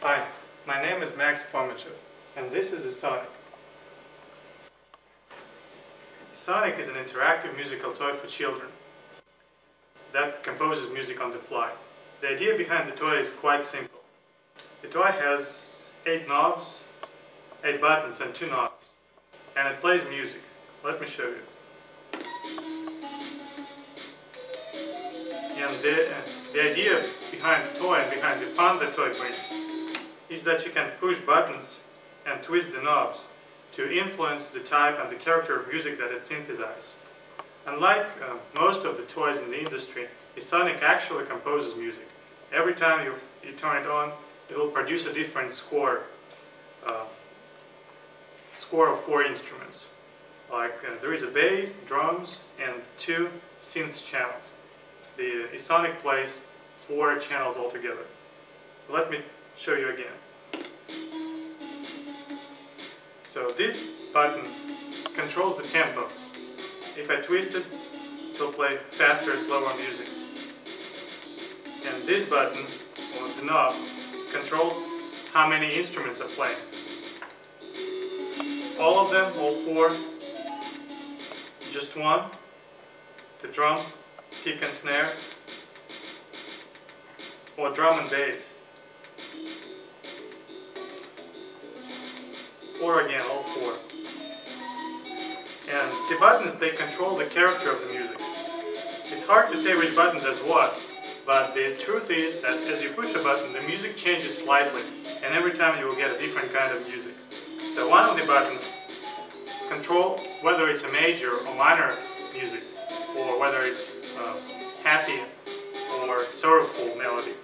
Hi, my name is Fomitchev, and this is eSonic. eSonic is an interactive musical toy for children that composes music on the fly. The idea behind the toy is quite simple. The toy has 8 knobs, 8 buttons and 2 knobs, and it plays music. Let me show you. And the idea behind the toy and behind the fun the toy brings is that you can push buttons and twist the knobs to influence the type and the character of music that it synthesizes. Unlike most of the toys in the industry, eSonic actually composes music. Every time you turn it on, it will produce a different score of 4 instruments. There is a bass, drums, and 2 synth channels. The eSonic plays 4 channels altogether. So let me show you again. So this button controls the tempo. If I twist it, it will play faster or slower music. And this button, or the knob, controls how many instruments are playing. All of them, all 4, just one, the drum, kick and snare, or drum and bass. Or again, all 4. And the buttons, they control the character of the music. It's hard to say which button does what, but the truth is that as you push a button, the music changes slightly, and every time you will get a different kind of music. So one of the buttons control whether it's a major or minor music, or whether it's happy or sorrowful melody.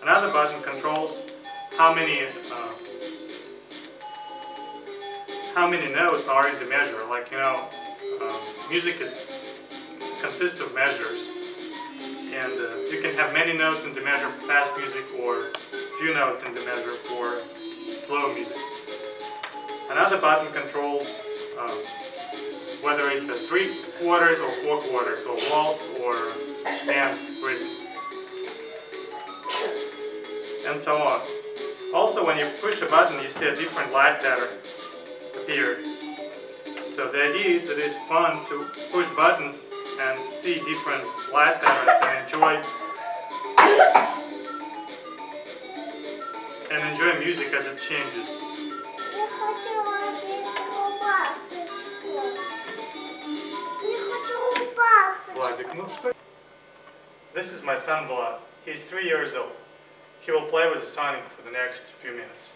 Another button controls how many notes are in the measure. Music consists of measures, and you can have many notes in the measure for fast music or few notes in the measure for slow music. Another button controls whether it's a 3/4 or 4/4, or waltz or dance rhythm, and so on. Also, when you push a button, you see a different light pattern appear. So the idea is that it's fun to push buttons and see different light patterns and enjoy music as it changes. This is my son Vlad. He's 3 years old. He will play with eSonic for the next few minutes.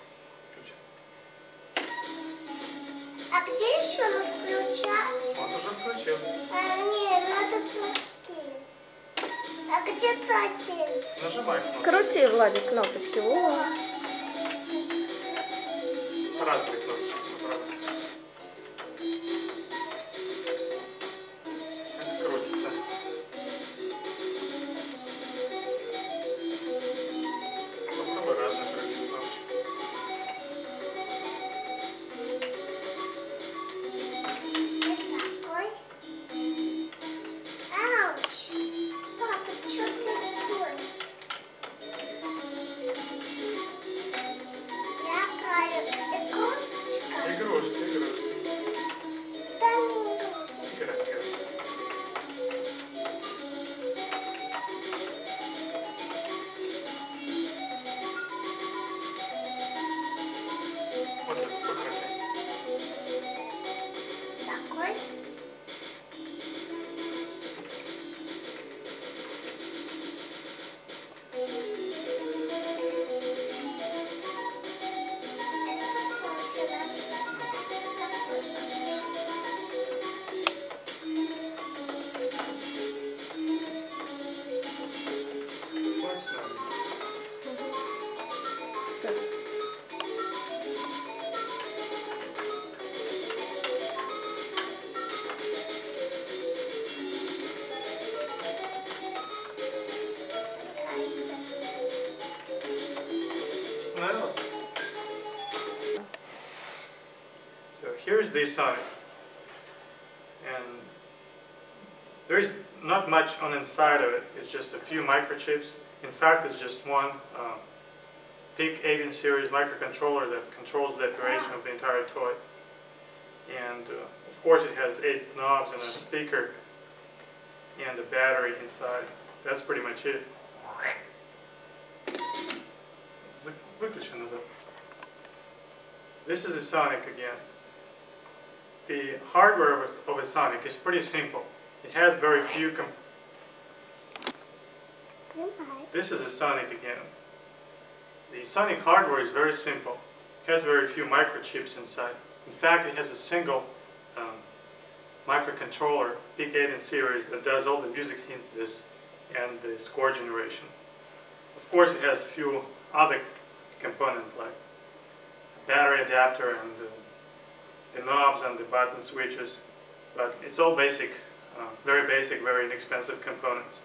А где еще включать? Он уже включил. Нет, надо такие. А где такие? Нажимай кнопку. Крути, Владик, кнопочки. О. Разные кнопочки. Это крутится. Попробуй разные другие кнопочки. Такой. Ауч. Папа, что ты спой? Я правильно. Игрушечка. Игрушки. Там игрушечка. Играй. Вот это покрасивее. Такой. Сейчас. So here's the eSonic, and there is not much on the inside of it. It's just a few microchips. In fact, it's just one PIC 18 series microcontroller that controls the operation of the entire toy. And of course it has 8 knobs and a speaker and a battery inside. That's pretty much it. This is eSonic again. The hardware of eSonic is pretty simple. It has very few This is eSonic again. The eSonic hardware is very simple. It has very few microchips inside. In fact, it has a single microcontroller, PIC 18 series, that does all the music synthesis and the score generation. Of course, it has a few other components like a battery adapter and the knobs and the button switches, but it's all basic, very inexpensive components.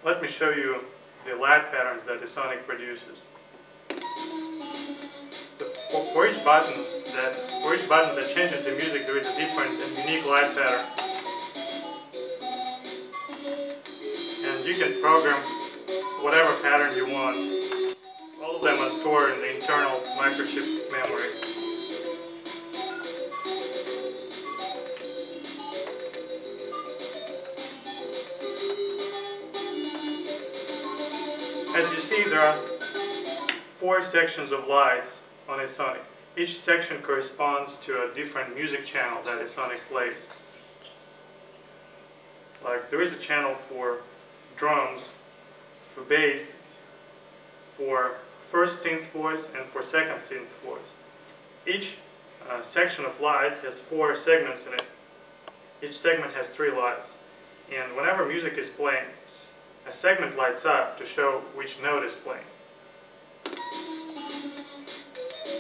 Let me show you the light patterns that eSonic produces. So for each button that changes the music, there is a different and unique light pattern. And you can program whatever pattern you want. All of them are stored in the internal microchip memory. As you see, there are 4 sections of lights on eSonic. Each section corresponds to a different music channel that eSonic plays. Like there is a channel for drums, for bass, for first synth voice, and for second synth voice. Each section of lights has 4 segments in it. Each segment has 3 lights. And whenever music is playing, a segment lights up to show which note is playing.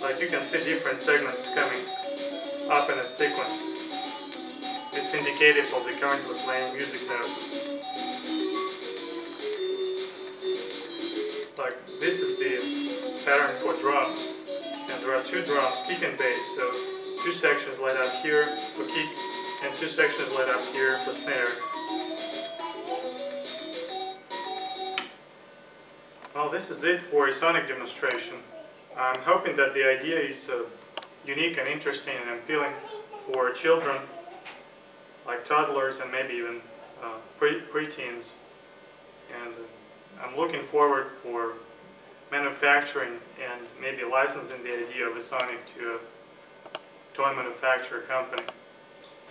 Like you can see different segments coming up in a sequence. It's indicative of the currently playing music note. Like this is the pattern for drums. And there are 2 drums, kick and bass, so 2 sections light up here for kick and 2 sections light up here for snare. Well, this is it for eSonic demonstration. I'm hoping that the idea is unique and interesting and appealing for children, like toddlers and maybe even pre-teens. And I'm looking forward for manufacturing and maybe licensing the idea of eSonic to a toy manufacturer company.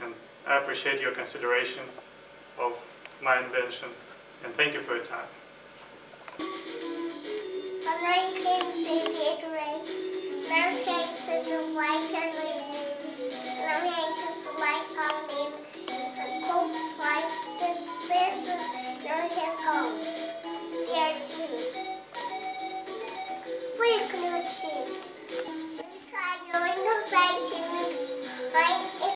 And I appreciate your consideration of my invention. And thank you for your time. Выключи.